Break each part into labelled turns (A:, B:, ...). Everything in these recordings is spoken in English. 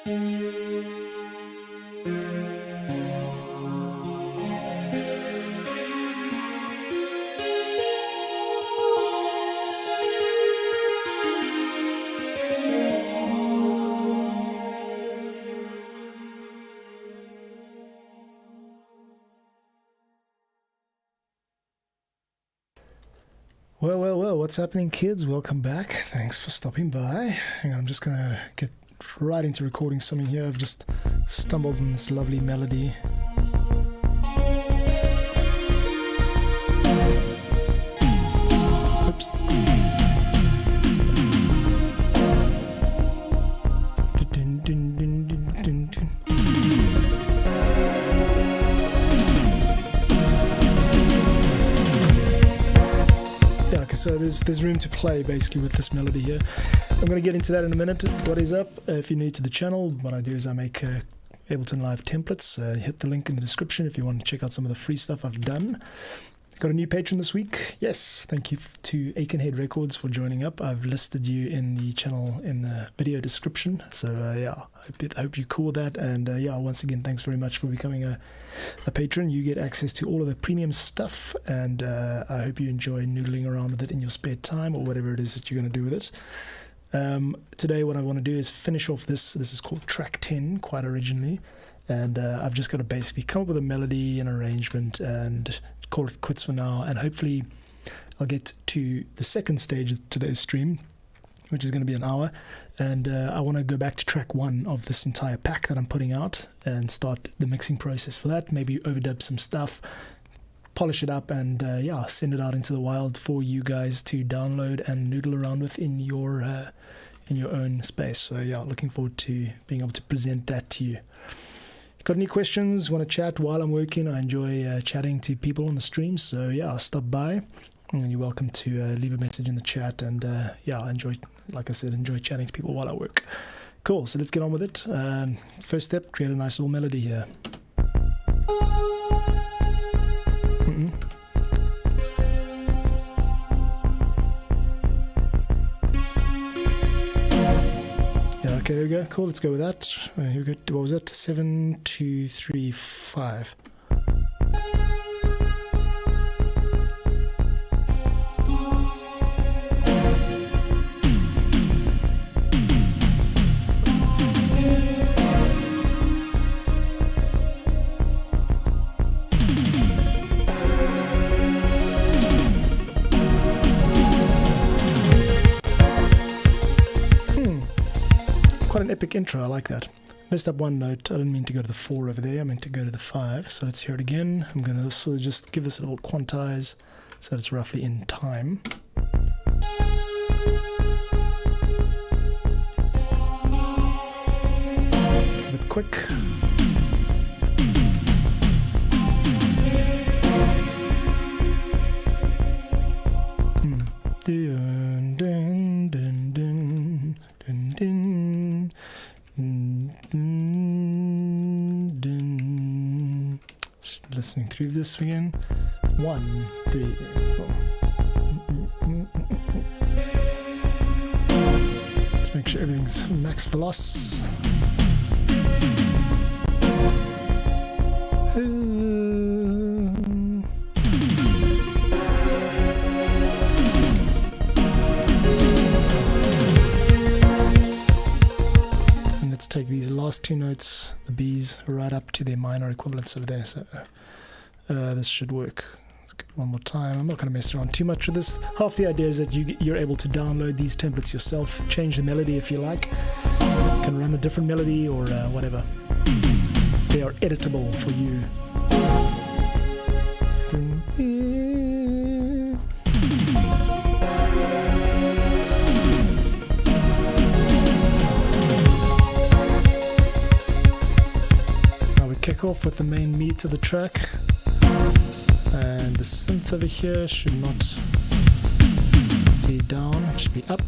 A: Well, what's happening, kids? Welcome back. Thanks for stopping by. Hang on, I'm just gonna get right into recording something here. I've just stumbled on this lovely melody. Oops. So there's room to play basically with this melody here. I'm going to get into that in a minute. What is up? If you're new to the channel, what I do is I make Ableton Live templates. Hit the link in the description if you want to check out some of the free stuff I've done. Got a new patron this week. Yes, thank you to Aikenhead Records for joining up. I've listed you in the channel in the video description. So yeah, I hope you cool that. And yeah, once again, thanks very much for becoming a patron. You get access to all of the premium stuff, and I hope you enjoy noodling around with it in your spare time or whatever it is that you're going to do with it. Today what I want to do is finish off this is called track 10, quite originally, and I've just got to basically come up with a melody and arrangement and call it quits for now, and hopefully I'll get to the second stage of today's stream, which is going to be an hour, and I want to go back to track 1 of this entire pack that I'm putting out and start the mixing process for that, maybe overdub some stuff, polish it up, and yeah, send it out into the wild for you guys to download and noodle around with in your own space. So yeah, looking forward to being able to present that to you. Got any questions? Want to chat while I'm working? I enjoy chatting to people on the stream, so yeah, stop by and you're welcome to leave a message in the chat, and yeah, I enjoy, like I said, enjoy chatting to people while I work. Cool, so let's get on with it. First step, create a nice little melody here. Okay, there we go. Cool, let's go with that. Here we go. What was that? 7, 2, 3, 5. Quite an epic intro, I like that. Messed up one note, I didn't mean to go to the 4 over there, I meant to go to the 5, so let's hear it again. I'm going to also just give this a little quantize so that it's roughly in time. It's a bit quick. Dun, dun, dun, dun, dun, dun. Just listening through this again. 1, 3, 4. Let's make sure everything's max veloc. Take these last 2 notes, the B's, right up to their minor equivalents over there, so this should work. Let's get one more time. I'm not going to mess around too much with this. Half the idea is that you're able to download these templates yourself, change the melody if you like. You can run a different melody or whatever. They are editable for you. Kick off with the main meat of the track, and the synth over here should not be down, it should be up,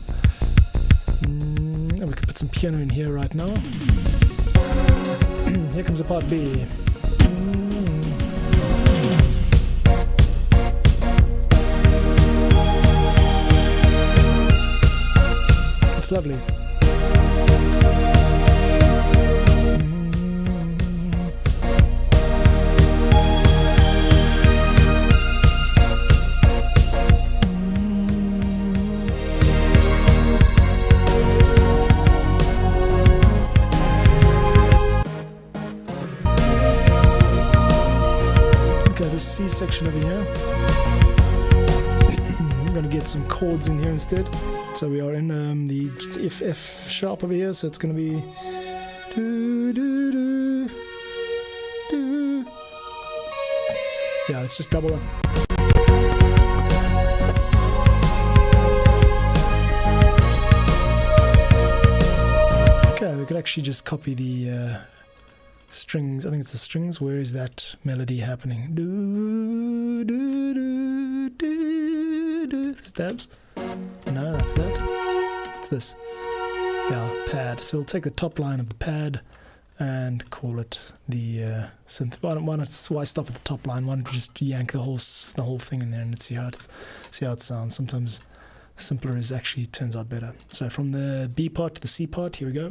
A: and we can put some piano in here right now. Here comes the part B. It's lovely. this C section over here. I'm going to get some chords in here instead. So we are in the F sharp over here, so it's going to be do, do, do, do. Yeah, let's just double up. Okay, we could actually just copy the strings. I think it's the strings. Where is that melody happening? Do, do, do, do, do. Stabs? No, that's that. It's this. Yeah, pad. So we'll take the top line of the pad and call it the synth. Why stop at the top line? Why don't we just yank the whole thing in there and see how it sounds? Sometimes simpler is actually turns out better. So from the B part to the C part, here we go.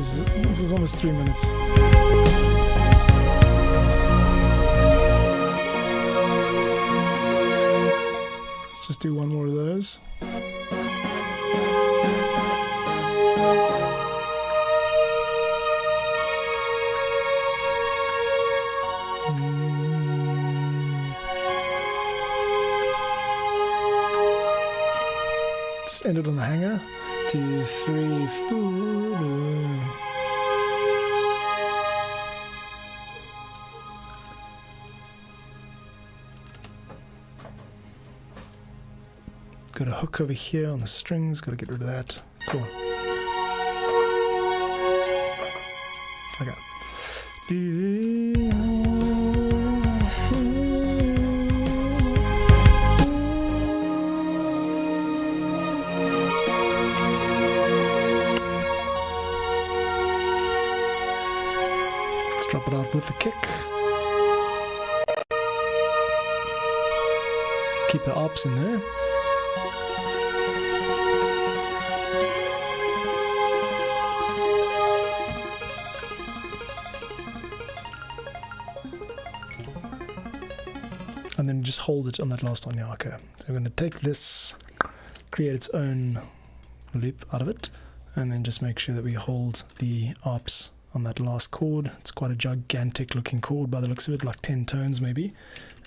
A: This is almost 3 minutes. Let's just do one more of those. Just end it on the hanger. 2, 3, 4. Got a hook over here on the strings, got to get rid of that. Cool. Okay. Let's drop it out with the kick. Keep the ops in there. And then just hold it on that last one. Yeah, okay. So we're going to take this, create its own loop out of it, and then just make sure that we hold the arps on that last chord. It's quite a gigantic looking chord by the looks of it, like 10 tones maybe.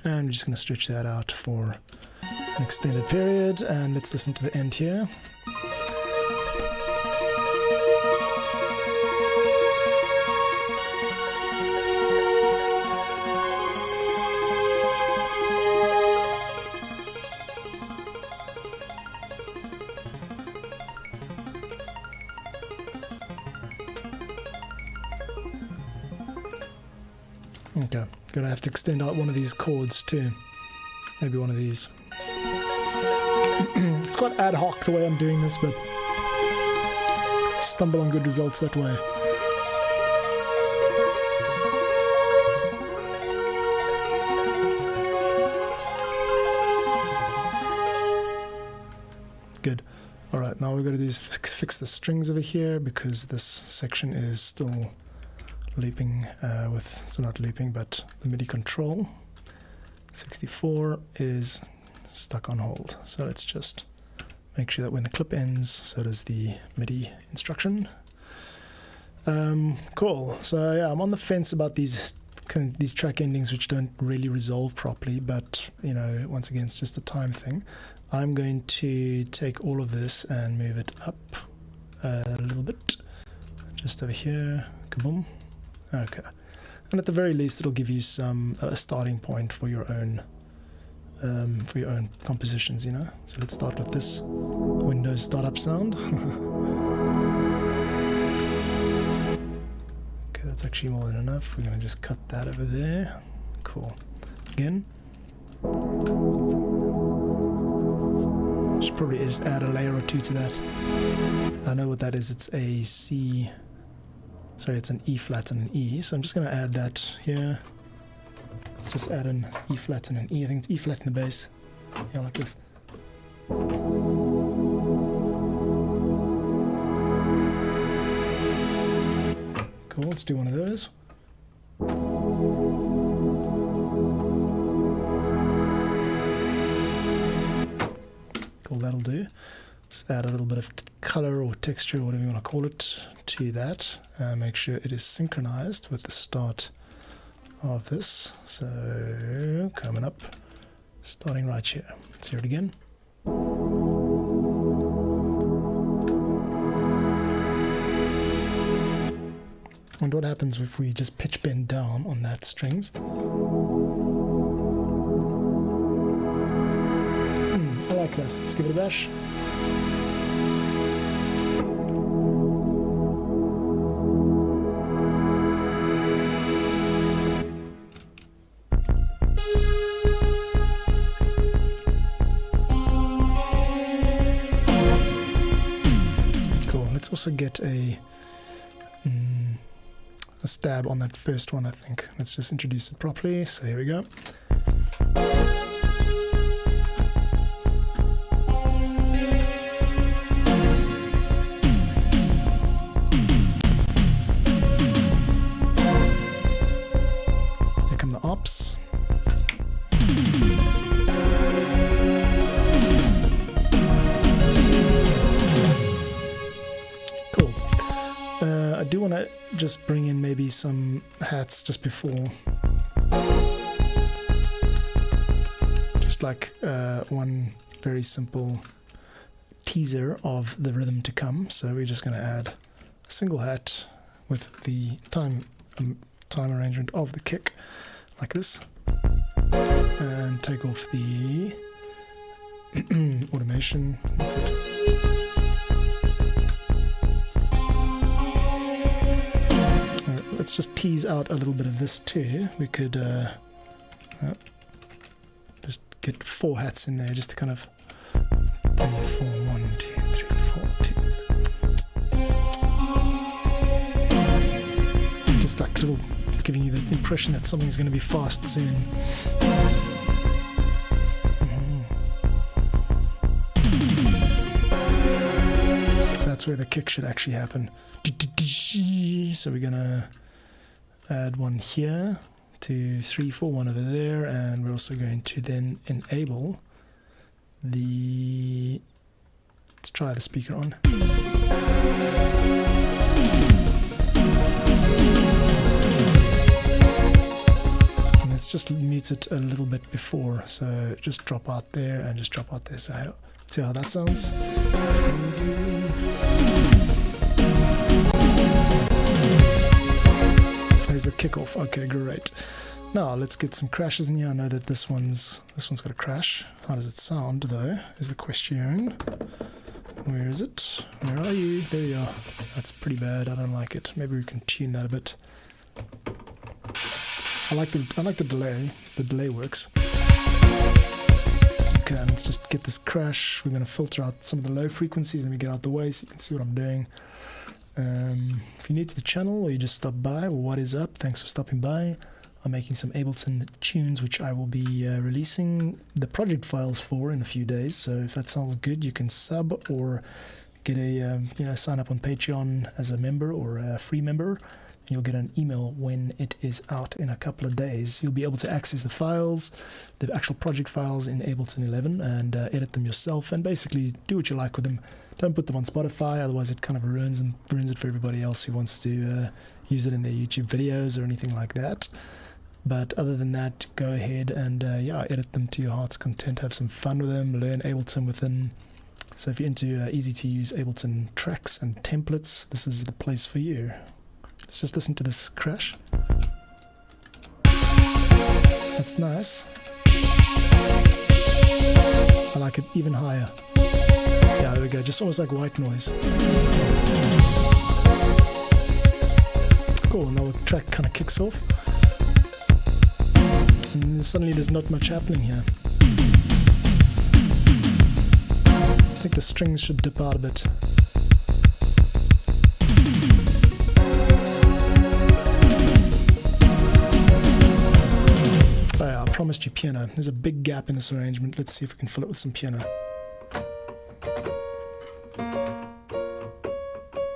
A: And we're just going to stretch that out for an extended period. And let's listen to the end here. Okay, gonna have to extend out one of these chords too. Maybe one of these. It's quite ad hoc the way I'm doing this, but stumble on good results that way. Good. Alright, now we've got to do is fix the strings over here because this section is still looping so not looping, but the MIDI control 64 is stuck on hold. So let's just make sure that when the clip ends, so does the MIDI instruction. Cool. So yeah, I'm on the fence about these track endings which don't really resolve properly, but you know, once again, it's just a time thing. I'm going to take all of this and move it up a little bit, just over here. Kaboom. Okay, And at the very least, it'll give you some a starting point for your own compositions, you know. So let's start with this Windows startup sound. Okay, that's actually more than enough. We're going to just cut that over there. Cool. Again, should probably just add a layer or two to that. I know what that is. It's a C. Sorry, it's an E flat and an E. So I'm just going to add that here. Let's just add an E flat and an E. I think it's E flat in the bass. Yeah, like this. Cool, let's do one of those. Cool, that'll do. Just add a little bit of color or texture, whatever you want to call it, to that. Make sure it is synchronized with the start of this. So, coming up, starting right here. Let's hear it again. And what happens if we just pitch bend down on that strings? I like that. Let's give it a bash. Cool. Let's also get a stab on that first one, I think. Let's just introduce it properly. So here we go. Here come the ops. Cool. I do want to just bring in maybe some hats just before, just like one very simple teaser of the rhythm to come. So we're just going to add a single hat with the time arrangement of the kick, like this, and take off the automation. That's it. Let's just tease out a little bit of this too. We could just get 4 hats in there just to kind of 3, 4, 1, 2, 3, 4, 2. Just like little, it's giving you the impression that something's going to be fast soon. That's where the kick should actually happen. So we're gonna add one here, 2, 3, 4, one over there, and we're also going to then enable the, let's try the speaker on. And let's just mute it a little bit before, so just drop out there and just drop out there. So see how that sounds. There's the kickoff. Okay, great. Now let's get some crashes in here. I know that this one's got a crash. How does it sound though? Is the question. Where is it? Where are you? There you are. That's pretty bad. I don't like it. Maybe we can tune that a bit. I like the delay. The delay works. Okay, let's just get this crash. We're going to filter out some of the low frequencies and we get out the way so you can see what I'm doing. If you're new to the channel or you just stopped by, well, what is up? Thanks for stopping by. I'm making some Ableton tunes which I will be releasing the project files for in a few days. So if that sounds good, you can sub or get a sign up on Patreon as a member or a free member. You'll get an email when it is out in a couple of days. You'll be able to access the files, the actual project files in Ableton 11 and edit them yourself and basically do what you like with them. Don't put them on Spotify, otherwise it kind of ruins it for everybody else who wants to use it in their YouTube videos or anything like that. But other than that, go ahead and edit them to your heart's content, have some fun with them, learn Ableton within. So if you're into easy to use Ableton tracks and templates, this is the place for you. Let's just listen to this crash. That's nice. I like it even higher. Yeah, there we go. Just almost like white noise. Cool, now the track kind of kicks off. And suddenly there's not much happening here. I think the strings should dip out a bit. Oh yeah, I promised you piano. There's a big gap in this arrangement. Let's see if we can fill it with some piano.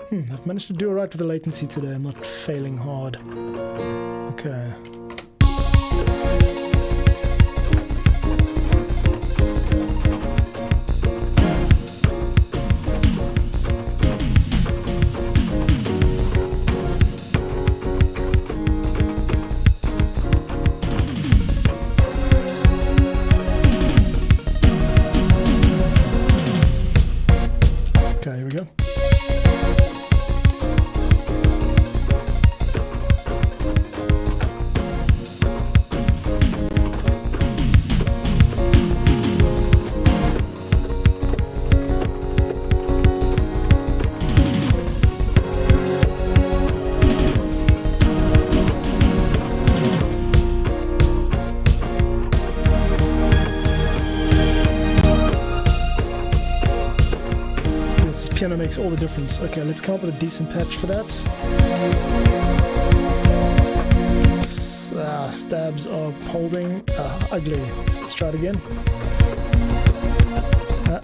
A: I've managed to do alright with the latency today. I'm not failing hard. Okay. Okay, here we go. Piano makes all the difference. Okay, let's come up with a decent patch for that. Stabs are holding. Ugly. Let's try it again.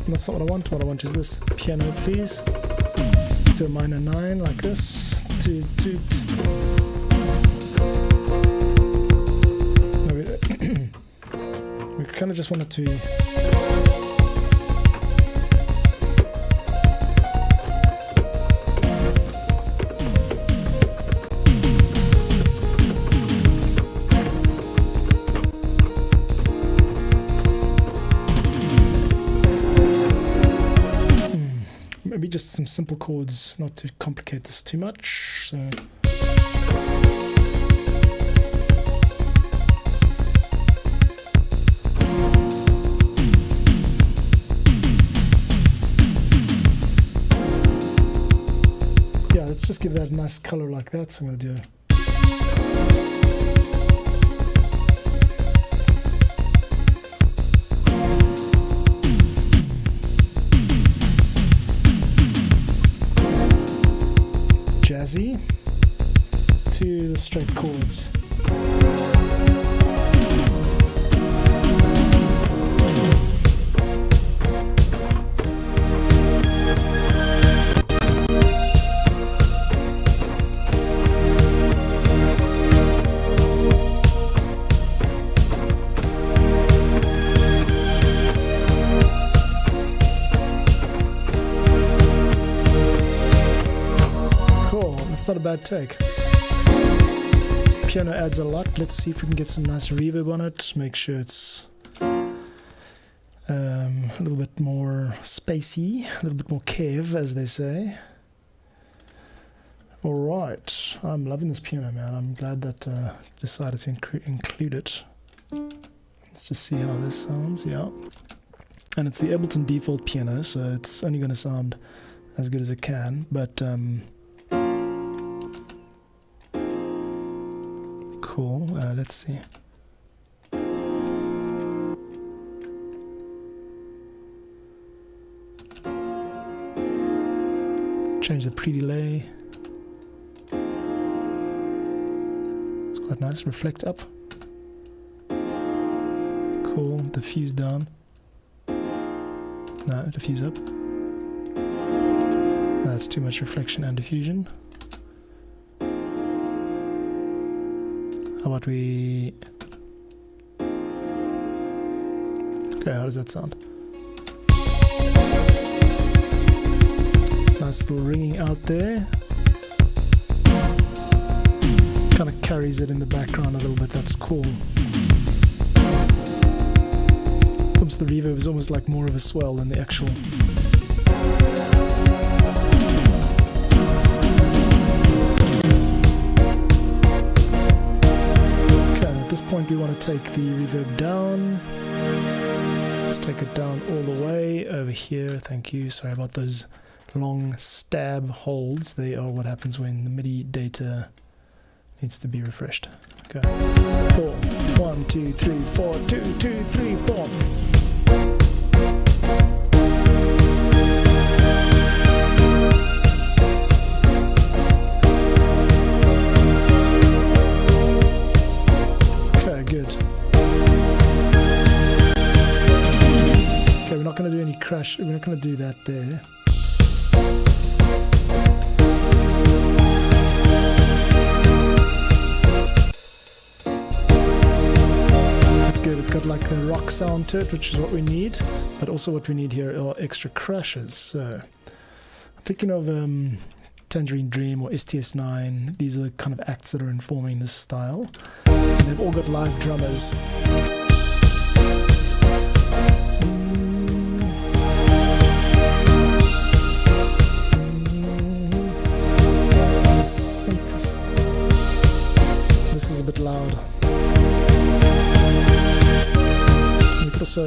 A: That's not what I want. What I want is this. Piano, please. Let's do a minor 9 like this. Toot, toot. We kind of just want it to... Maybe just some simple chords, not to complicate this too much. So yeah, let's just give that a nice color like that. So I'm going to do jazzy to the straight chords. It's not a bad take. Piano adds a lot. Let's see if we can get some nice reverb on it. Make sure it's a little bit more spacey, a little bit more cave, as they say. Alright, I'm loving this piano, man. I'm glad that decided to include it. Let's just see how this sounds, yeah. And it's the Ableton default piano, so it's only going to sound as good as it can, but cool. Let's see. Change the pre-delay. It's quite nice. Reflect up. Cool. Diffuse down. No, diffuse up. That's too much reflection and diffusion. How about we... Okay, how does that sound? Nice little ringing out there. Kind of carries it in the background a little bit, that's cool. Oops, the reverb is almost like more of a swell than the actual... this point we want to take the reverb down. Let's take it down all the way over here. Thank you. Sorry about those long stab holds. They are what happens when the MIDI data needs to be refreshed. Okay. 4, 1, 2, 3, 4, 2, 2, 3, 4. Okay, good. Okay, we're not going to do any crash. We're not going to do that there. Good. It's got like a rock sound to it, which is what we need, but also what we need here are extra crashes. So I'm thinking of Tangerine Dream or STS9. These are the kind of acts that are informing this style. And they've all got live drummers. This is a bit loud. Also,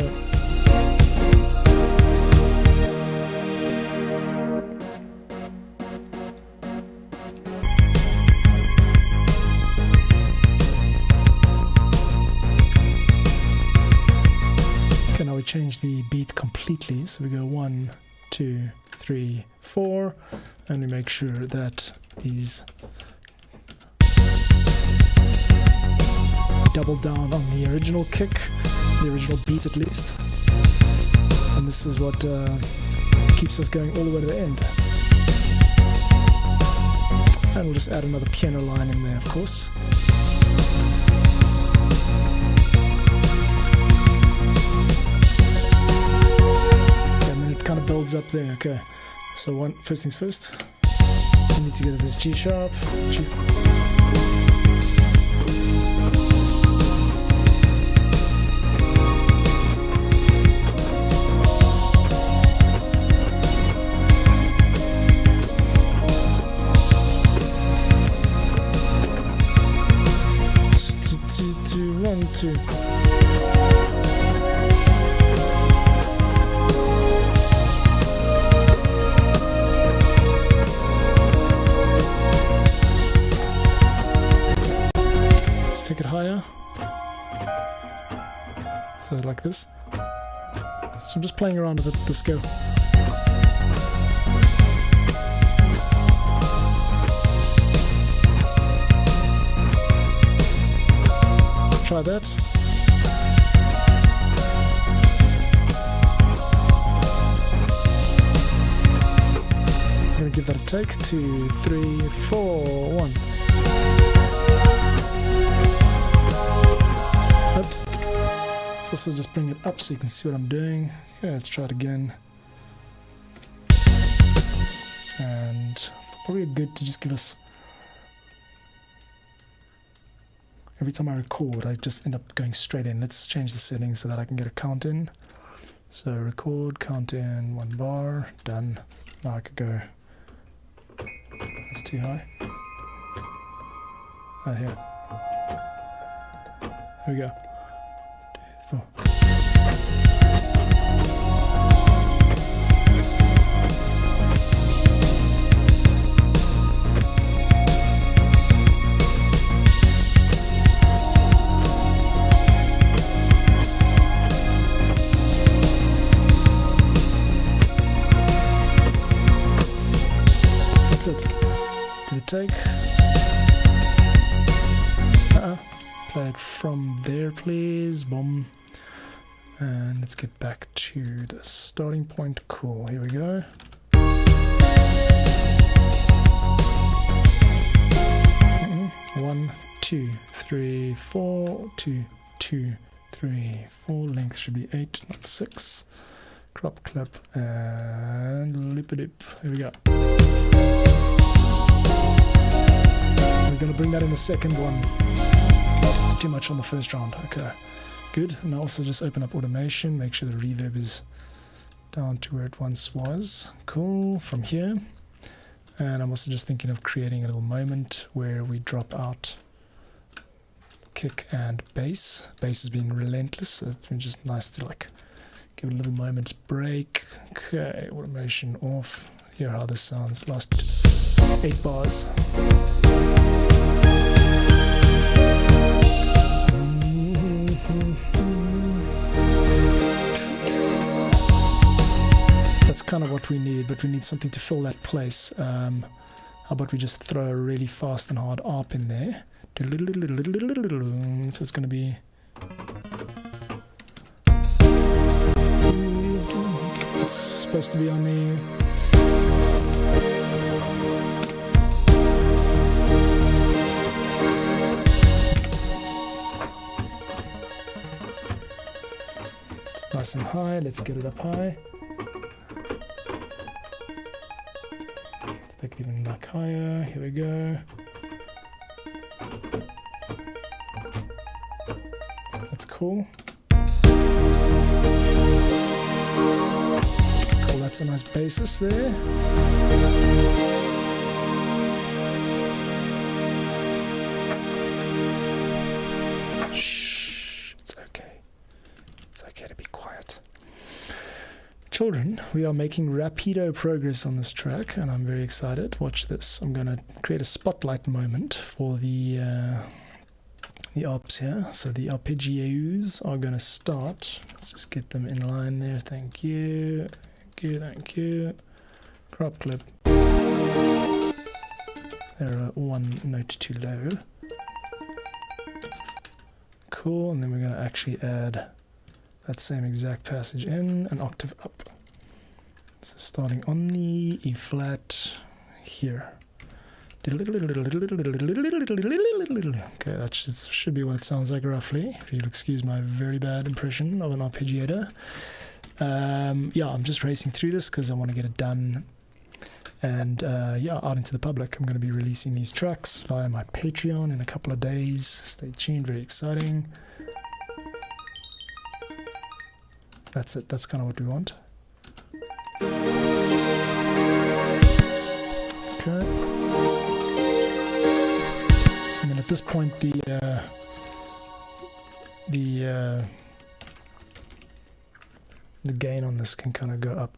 A: okay, now we change the beat completely, so we go 1, 2, 3, 4, and we make sure that these double down on the original kick, the original beat at least, and this is what keeps us going all the way to the end. And we'll just add another piano line in there, of course. Okay, and then it kind of builds up there. Okay, so first things first, we need to get this G sharp. Two. Let's take it higher. So like this. So I'm just playing around with the scale. Try that. I'm going to give that a take. 2, 3, 4, 1. Oops. Let's also just bring it up so you can see what I'm doing. Okay, let's try it again. And probably good to just give us... Every time I record, I just end up going straight in. Let's change the settings so that I can get a count in. So record, count in, 1 bar, done. Now I could go. That's too high. Oh, here. Here we go. 2, 4. Do the take. Play it from there, please. Boom. And let's get back to the starting point. Cool. Here we go. One, 2, 3, 4. 2, 2, 3, 4. Length should be 8, not 6. Crop, clap, and loop-a-doop. Here we go. We're going to bring that in the second one. It's too much on the first round. Okay, good. And I also just open up automation, make sure the reverb is down to where it once was. Cool. From here. And I'm also just thinking of creating a little moment where we drop out kick and bass. Bass has been relentless, so it's been just nice to like give it a little moment's break. Okay, automation off. Hear how this sounds. Last 8 bars. That's kind of what we need, but we need something to fill that place. How about we just throw a really fast and hard ARP in there? So it's going to be... It's supposed to be on the... It's nice and high. Let's get it up high. Let's take it even back higher. Here we go. That's cool. Cool, that's a nice basis there. Shh, it's okay. It's okay to be quiet. Children, we are making rapido progress on this track, and I'm very excited. Watch this. I'm going to create a spotlight moment for the ARPs here. So the arpeggios are going to start. Let's just get them in line there. Thank you. Thank you. Thank you. Crop clip. They're 1 note too low. Cool. And then we're going to actually add that same exact passage in an octave up. So starting on the E flat here. Okay, that should be what it sounds like roughly, if you'll excuse my very bad impression of an arpeggiator. Yeah, I'm just racing through this because I want to get it done and yeah, out into the public. I'm going to be releasing these tracks via my Patreon in a couple of days. Stay tuned, very exciting. That's it, that's kind of what we want. Okay. And then at this point the gain on this can kind of go up.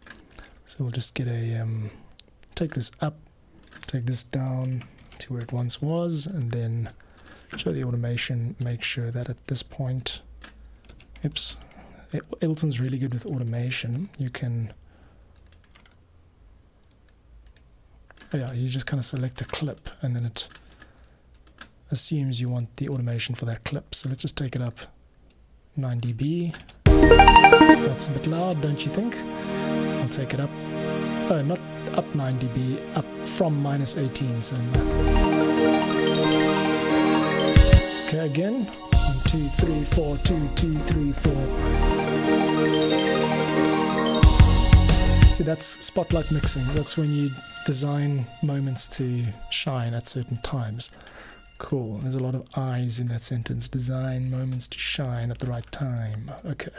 A: So we'll just get a take this up, take this down to where it once was, and then show the automation, make sure that at this point, oops, Ableton's really good with automation. You can, yeah, you just kind of select a clip and then it assumes you want the automation for that clip. So let's just take it up 9 dB. That's a bit loud, don't you think? I'll take it up, oh, not up 9 dB, up from -18. So okay, again, 1, 2, 3, 4, 2, 2, 3, 4. See, that's spotlight mixing. That's when you design moments to shine at certain times. Cool. There's a lot of I's in that sentence. Design moments to shine at the right time. Okay.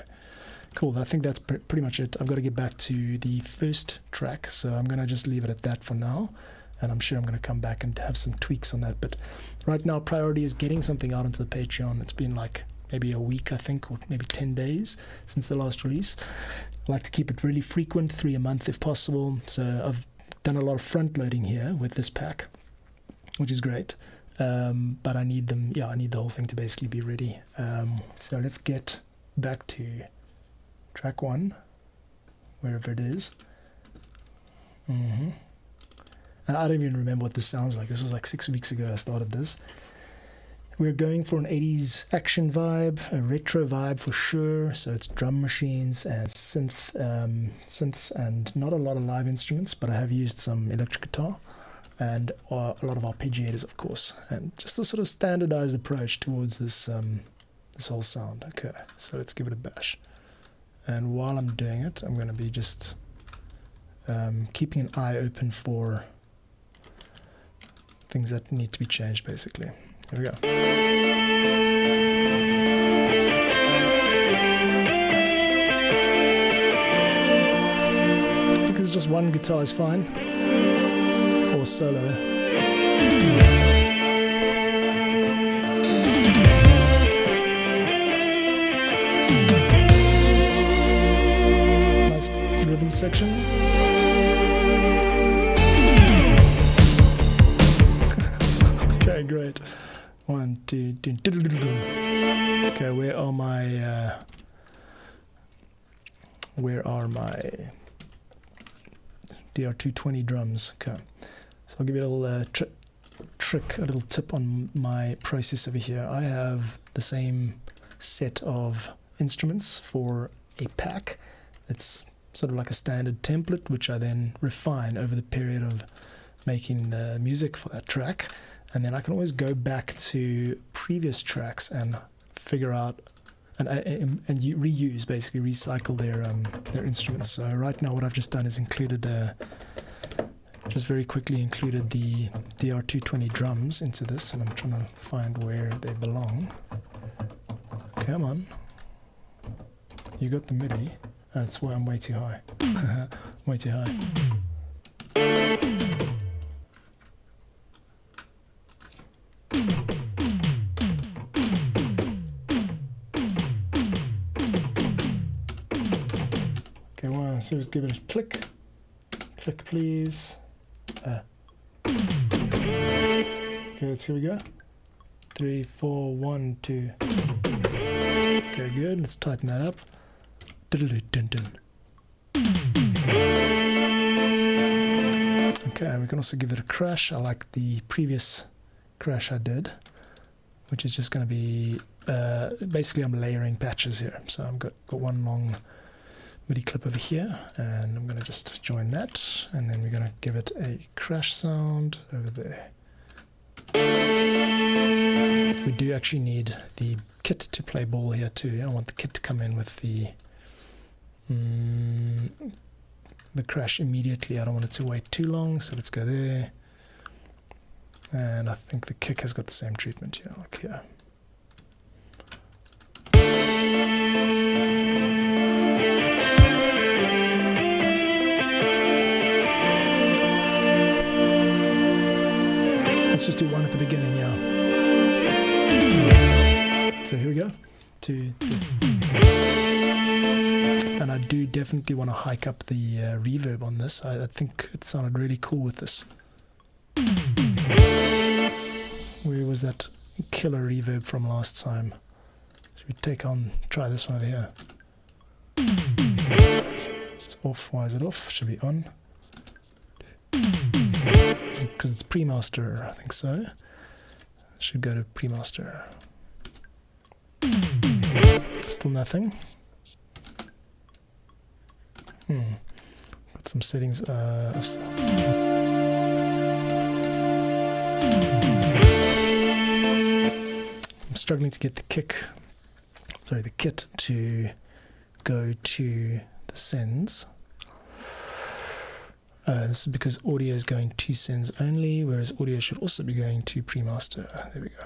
A: Cool. I think that's pretty much it. I've got to get back to the first track, so I'm going to just leave it at that for now. And I'm sure I'm going to come back and have some tweaks on that. But right now, priority is getting something out into the Patreon. It's been like maybe a week, I think, or maybe 10 days since the last release. I like to keep it really frequent, 3 a month if possible. So I've done a lot of front loading here with this pack, which is great. But I need them, yeah, I need the whole thing to basically be ready. So let's get back to track 1, wherever it is. And I don't even remember what this sounds like. This was like 6 weeks ago I started this. We're going for an 80s action vibe, a retro vibe for sure. So it's drum machines and synths and not a lot of live instruments, but I have used some electric guitar and a lot of arpeggiators, of course, and just a sort of standardized approach towards this this whole sound. Okay, so let's give it a bash. And while I'm doing it, I'm going to be just keeping an eye open for things that need to be changed, basically. Here we go. I think it's just one guitar is fine, or solo. section. Okay, great. 1, 2, 2. Okay, where are my DR220 drums? Okay, so I'll give you a little trick, a little tip on my process over here. I have the same set of instruments for a pack. It's sort of like a standard template, which I then refine over the period of making the music for that track. And then I can always go back to previous tracks and figure out and you reuse, basically recycle their instruments. So right now what I've just done is included just very quickly included the DR220 drums into this, and I'm trying to find where they belong. Come on, you got the MIDI. That's why I'm way too high. Way too high. Okay, well, so just give it a click. Click, please. Okay, so here we go. 3, 4, 1, 2. Okay, good. Let's tighten that up. Okay, we can also give it a crash. I like the previous crash I did, which is just going to be basically I'm layering patches here. So I've got one long MIDI clip over here, and I'm going to just join that, and then we're going to give it a crash sound over there. We do actually need the kit to play ball here too. I want the kit to come in with the crash immediately. I don't want it to wait too long, so let's go there. And I think the kick has got the same treatment here, like here. Let's just do one at the beginning, yeah. So here we go. 2, 3. And I do definitely want to hike up the reverb on this. I think it sounded really cool with this. Where was that killer reverb from last time? Should we try this one over here? It's off. Why is it off? Should be on. Because it's pre-master, I think so. Should go to pre-master. Still nothing. Got some settings. I'm struggling to get the kit to go to the sends. This is because audio is going to sends only, whereas audio should also be going to pre-master. There we go.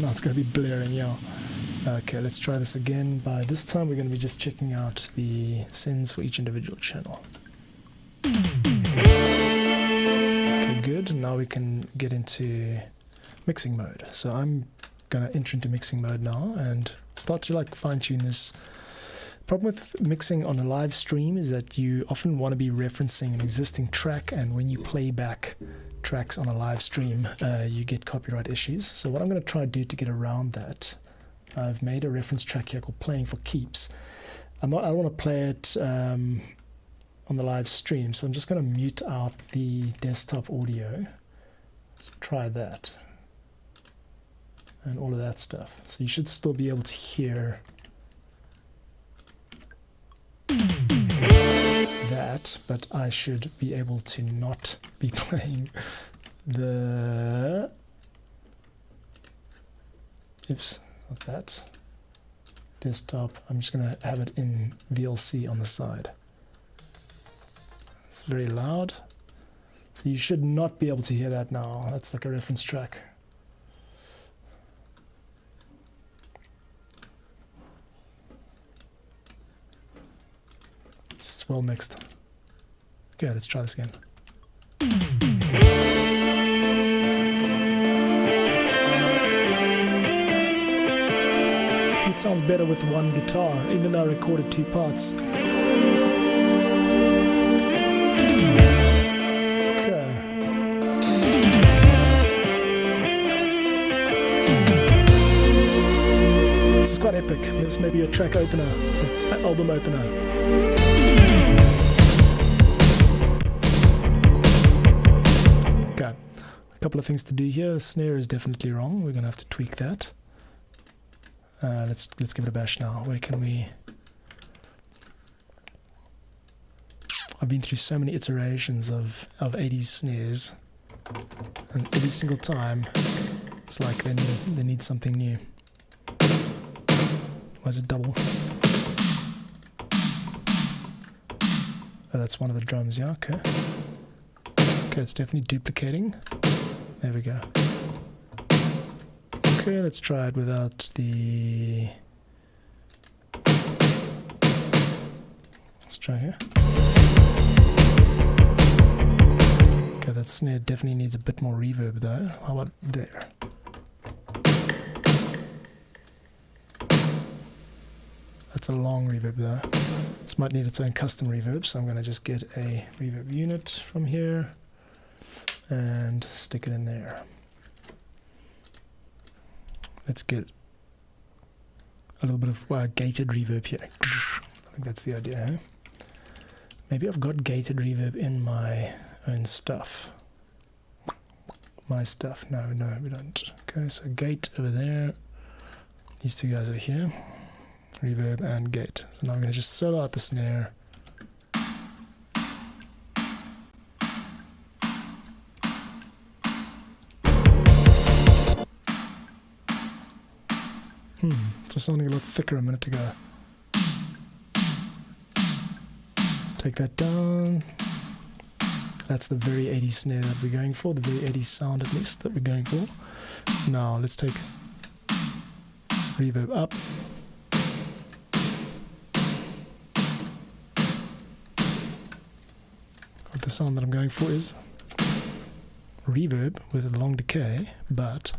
A: Now it's going to be blaring, yeah. Okay, let's try this again. By this time, we're going to be just checking out the sends for each individual channel. Okay, good. Now we can get into mixing mode. So I'm going to enter into mixing mode now and start to fine-tune this. Problem with mixing on a live stream is that you often want to be referencing an existing track, and when you play back tracks on a live stream, you get copyright issues. So what I'm going to try to do to get around that, I've made a reference track here called Playing for Keeps. I don't want to play it on the live stream, so I'm just going to mute out the desktop audio. Let's try that. And all of that stuff. So you should still be able to hear that, but I should be able to not be playing the... Oops, not that. Desktop. I'm just going to have it in VLC on the side. It's very loud. So you should not be able to hear that now. That's like a reference track. It's well mixed. Okay, let's try this again. sounds better with one guitar, even though I recorded 2 parts. This is quite epic. This may be a track opener, an album opener. Okay, a couple of things to do here. The snare is definitely wrong. We're gonna have to tweak that. Let's give it a bash now. Where can we? I've been through so many iterations of 80s snares, and every single time it's like they need something new. Why is it double? Oh, that's one of the drums, yeah, okay. Okay, it's definitely duplicating. There we go. Okay, let's try it without the... Let's try here. Okay, that snare definitely needs a bit more reverb though. How about there? That's a long reverb though. This might need its own custom reverb, so I'm going to just get a reverb unit from here and stick it in there. Let's get a little bit of gated reverb here. I think that's the idea, huh? Maybe I've got gated reverb in my own stuff. My stuff. No, we don't. Okay, so gate over there. These 2 guys over here. Reverb and gate. So now I'm going to just solo out the snare. Just sounding a lot thicker a minute ago. Let's take that down. That's the very 80s snare that we're going for, the very 80s sound at least that we're going for. Now let's take reverb up. What the sound that I'm going for is reverb with a long decay, but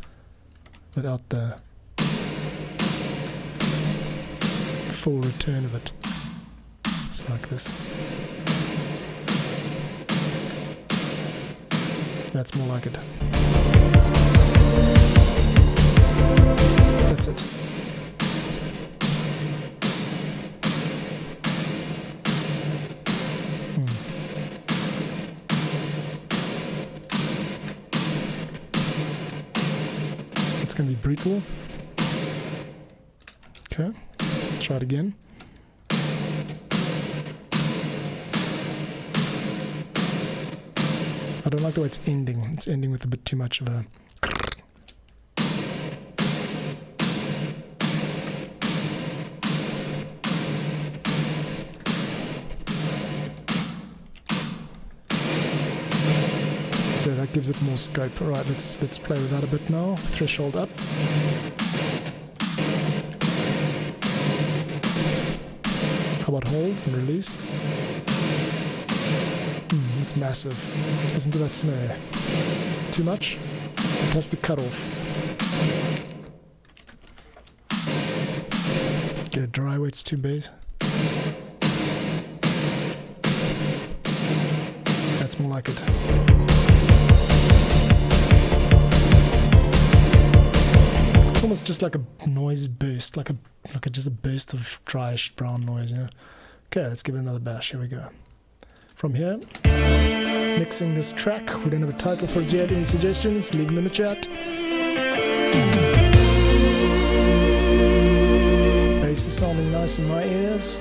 A: without the full return of it. It's like this. That's more like it. That's it. It's going to be brutal. Okay. Try it again. I don't like the way it's ending. It's ending with a bit too much of a... Yeah, that gives it more scope. Alright, let's play with that a bit now. Threshold up. How about hold and release? It's massive. Listen to that snare. Too much? It has to cut off. Okay, dry weight's too bass. That's more like it. It's almost just like a noise burst, like just a burst of dryish brown noise, you know. Okay, let's give it another bash. Here we go. From here, mixing this track. We don't have a title for it yet. Any suggestions? Leave them in the chat. Bass is sounding nice in my ears.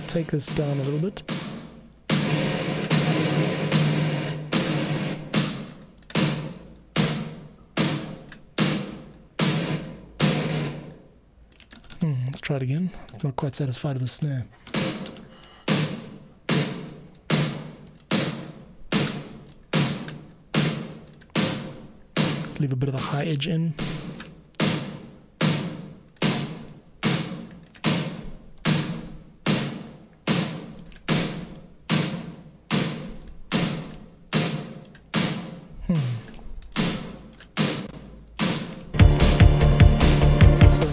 A: Take this down a little bit. Let's try it again. I'm not quite satisfied with the snare. leave a bit of the high edge in.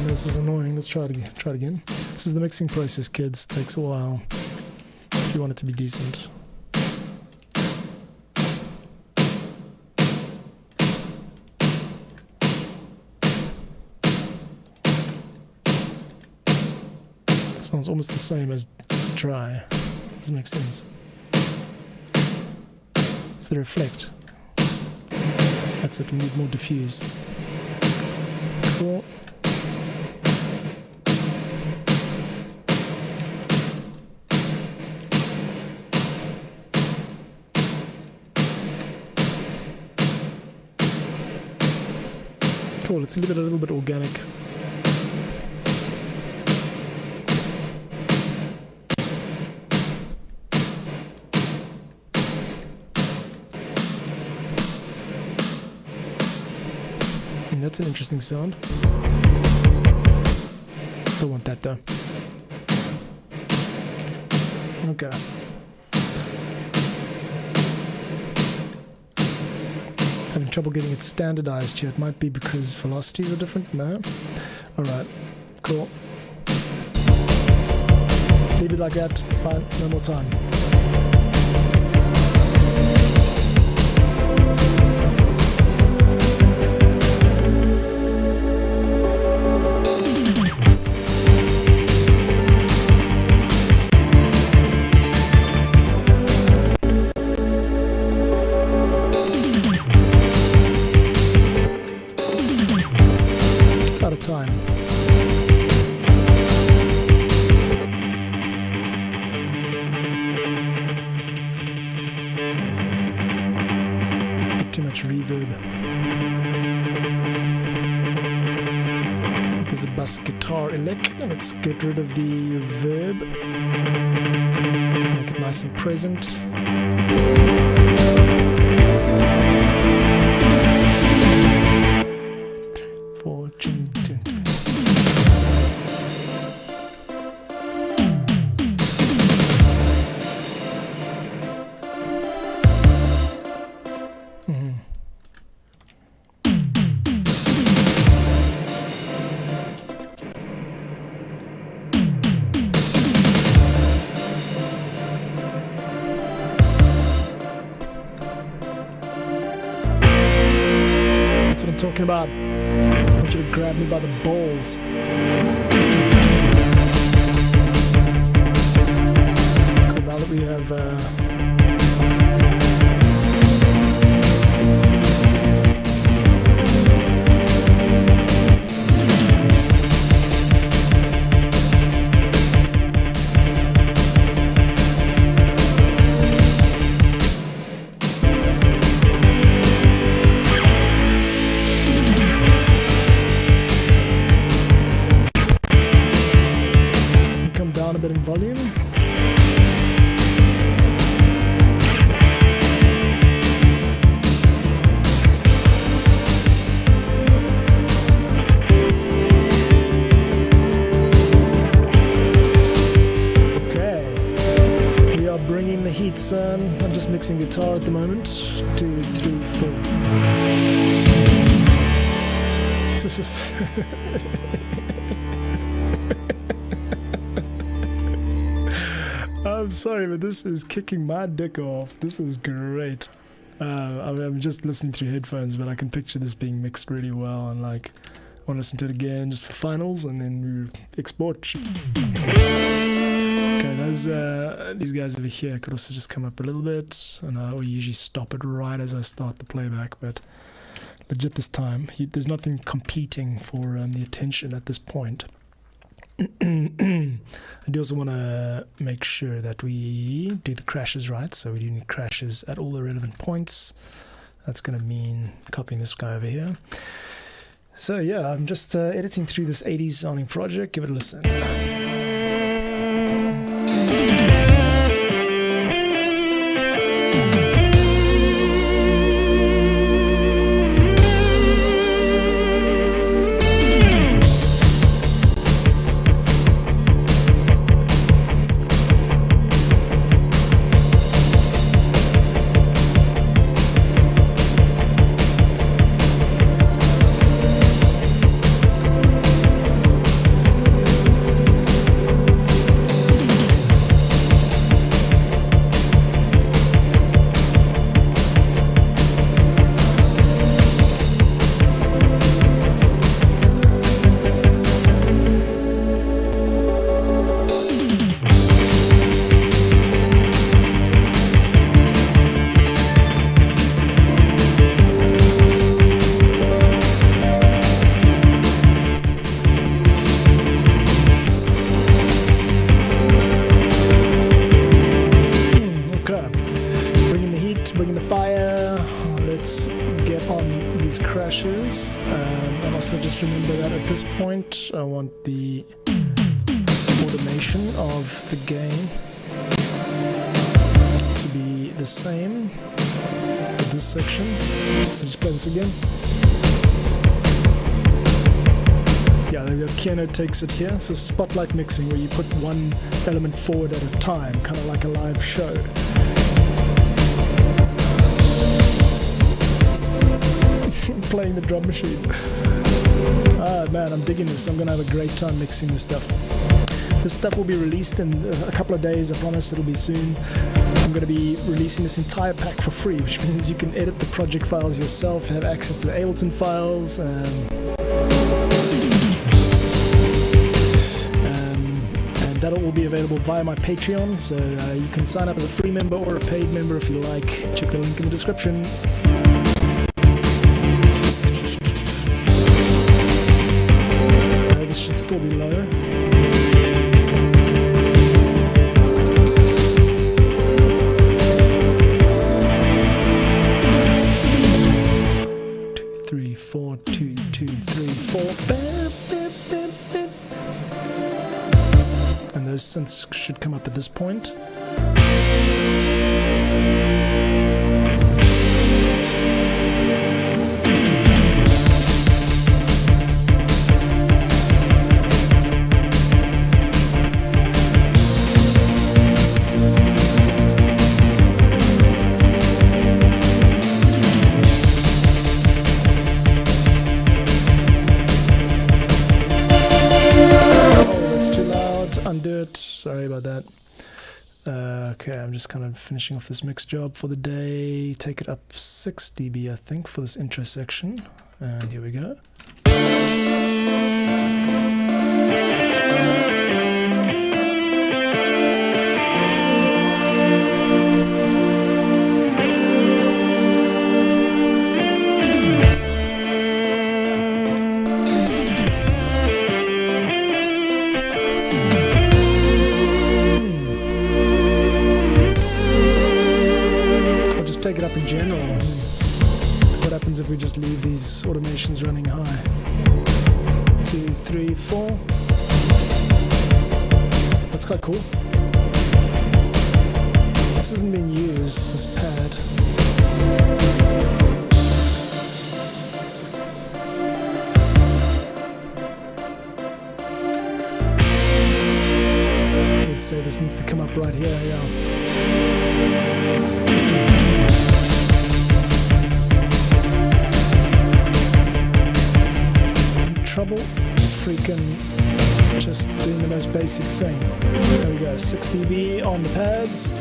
A: This is annoying. Let's try it again. This is the mixing process, kids. It takes a while if you want it to be decent. Sounds almost the same as dry. Doesn't make sense. It's the reflect. That's it. We need more diffuse. Cool. Cool, let's leave it a little bit organic. And that's an interesting sound. Don't want that though. Okay. Having trouble getting it standardized here. It might be because velocities are different. No? Alright. Cool. Leave it like that. Fine. No more time. Out of time. Bit too much reverb. I think there's a bass guitar elect, and let's get rid of the reverb. Make it nice and present. That's what I'm talking about. I want you to grab me by the balls. Cool, now that we have a bit in volume. Okay, we are bringing the heat, son. I'm just mixing guitar at the moment. 2, 3, 4. I'm sorry, but this is kicking my dick off. This is great. I'm just listening through headphones, but I can picture this being mixed really well. And like, I want to listen to it again just for finals, and then we export. Okay, these guys over here could also just come up a little bit, and I will usually stop it right as I start the playback. But legit this time, there's nothing competing for the attention at this point. I do also want to make sure that we do the crashes right, so we do need crashes at all the relevant points. That's going to mean copying this guy over here. So yeah, I'm just editing through this 80s sounding project. Give it a listen. these crashes. And also just remember that at this point I want the automation of the gain to be the same for this section. So just play this again. Yeah, there we go. Keanu takes it here. So spotlight mixing, where you put one element forward at a time, kind of like a live show. Playing the drum machine. Ah man, I'm digging this. I'm gonna have a great time mixing this stuff. This stuff will be released in a couple of days. I promise it'll be soon. I'm going to be releasing this entire pack for free, which means you can edit the project files yourself, have access to the Ableton files, and that will be available via my Patreon. So you can sign up as a free member or a paid member if you like. Check the link in the description. This should still be low. Four, two, two, three, four. And those synths should come up at this point. Undo it, sorry about that. Okay, I'm just kind of finishing off this mix job for the day. Take it up 6 dB I think for this intro section, and here we go. Take it up in general. What happens if we just leave these automations running high? 2, 3, 4. That's quite cool. This isn't being used, this pad. I would say this needs to come up right here, yeah. Trouble freaking just doing the most basic thing. There we go, 6 dB on the pads.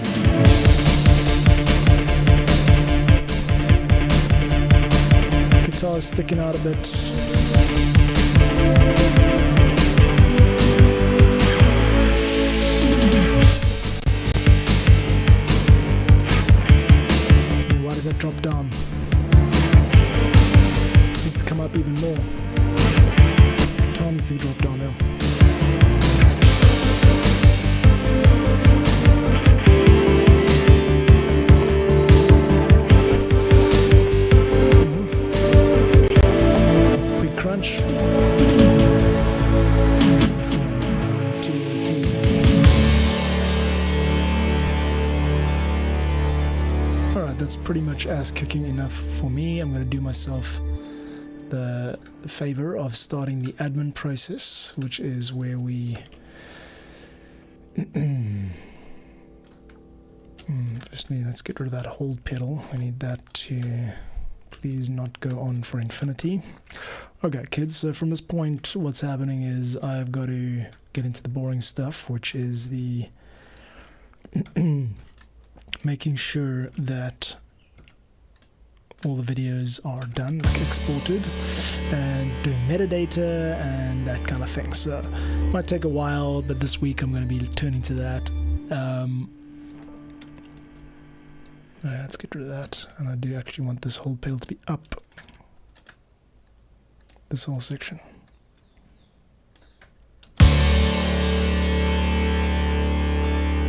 A: Guitar's sticking out a bit. Why does that drop down? It needs to come up even more. Guitar needs to drop down now. Big crunch. 1, 2, 3. Alright, that's pretty much ass-kicking enough for me. I'm going to do myself the favor of starting the admin process, which is where we firstly let's get rid of that hold pedal. I need that to please not go on for infinity. Okay kids, so from this point what's happening is I've got to get into the boring stuff, which is the making sure that all the videos are done, like exported, and doing metadata and that kind of thing. So it might take a while, but this week I'm going to be turning to that. Let's get rid of that, and I do actually want this whole pedal to be up, this whole section.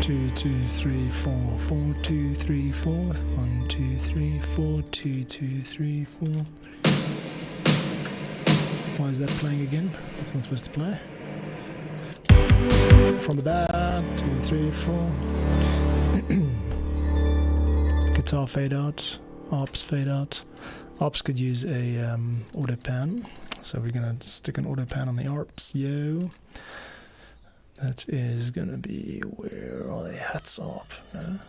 A: Two, 2 3 4 4 2 3 4 1 2 3 4 2 2 3 4. Why is that playing again? That's not supposed to play. From the back, 2 3 4. Guitar fade out, arps fade out. Arps could use a auto pan, so we're gonna stick an auto pan on the arps. Yo, that is gonna be, where are they? Hats arp? No.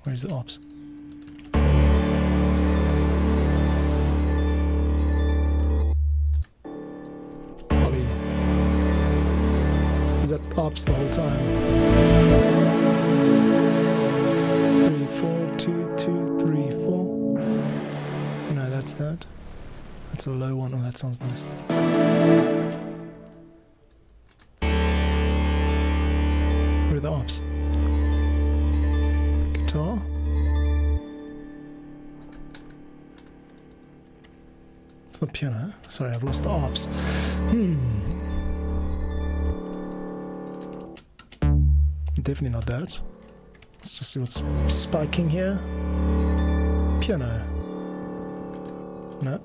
A: Where's the arps? Holly. Is that arps the whole time? 3 4 2 2 3 4. No, that's that. That's a low one. Oh, that sounds nice. Where are the arps? Guitar. It's not piano. Sorry, I've lost the arps. Definitely not that. Let's just see what's spiking here. Piano. No.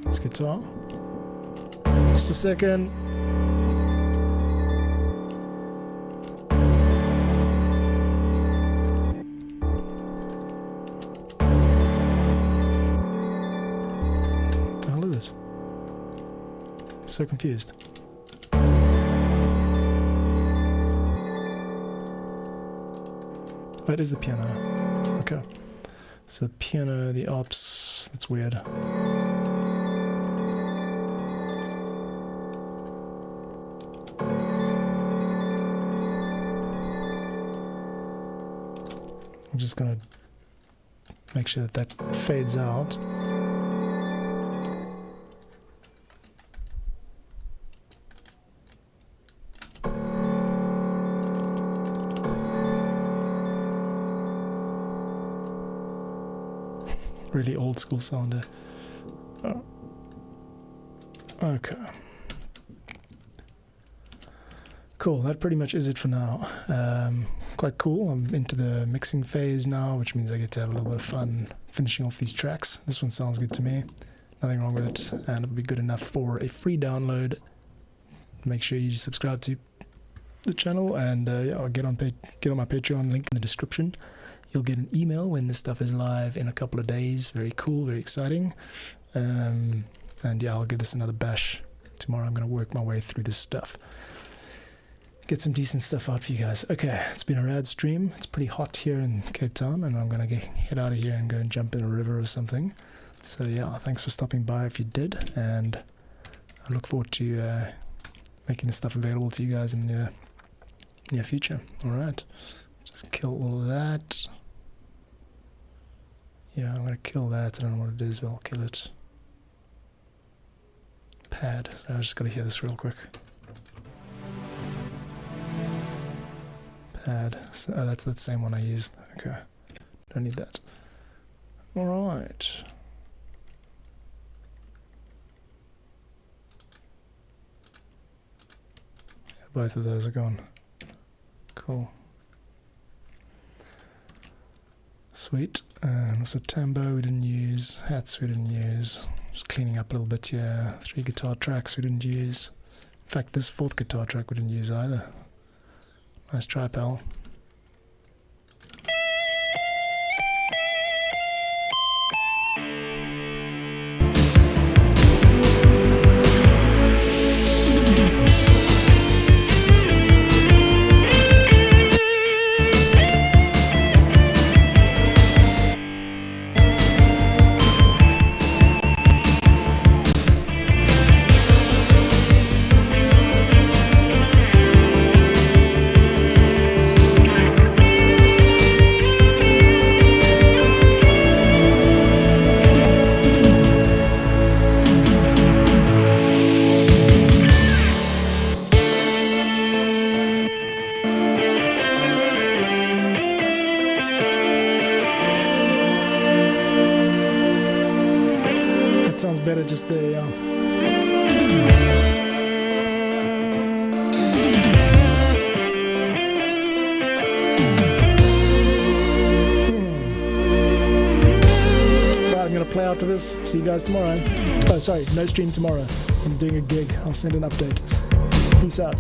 A: That's guitar. Just a second. What the hell is it? So confused. Oh, it is the piano. Okay. So the piano, the arps, that's weird. I'm just gonna make sure that that fades out. Really old school sounder. Oh. Okay. Cool, that pretty much is it for now. Quite cool. I'm into the mixing phase now, which means I get to have a little bit of fun finishing off these tracks. This one sounds good to me. Nothing wrong with it, and it'll be good enough for a free download. Make sure you subscribe to the channel, and yeah, I'll get on my Patreon, link in the description. You'll get an email when this stuff is live in a couple of days. Very cool, very exciting. And yeah, I'll give this another bash tomorrow. I'm going to work my way through this stuff. Get some decent stuff out for you guys. Okay, it's been a rad stream. It's pretty hot here in Cape Town, and I'm going to head out of here and go and jump in a river or something. So yeah, thanks for stopping by if you did. And I look forward to making this stuff available to you guys in the near future. All right, just kill all of that. Yeah, I'm going to kill that. I don't know what it is, but I'll kill it. Pad. So I just got to hear this real quick. Pad. So, oh, that's that same one I used. Okay. Don't need that. Alright. Yeah, both of those are gone. Cool. Sweet. And also tambo we didn't use, hats we didn't use. Just cleaning up a little bit here. 3 guitar tracks we didn't use. In fact, this 4th guitar track we didn't use either. Nice try, pal. guys. See you guys tomorrow. Oh, sorry, no stream tomorrow. I'm doing a gig. I'll send an update. Peace out.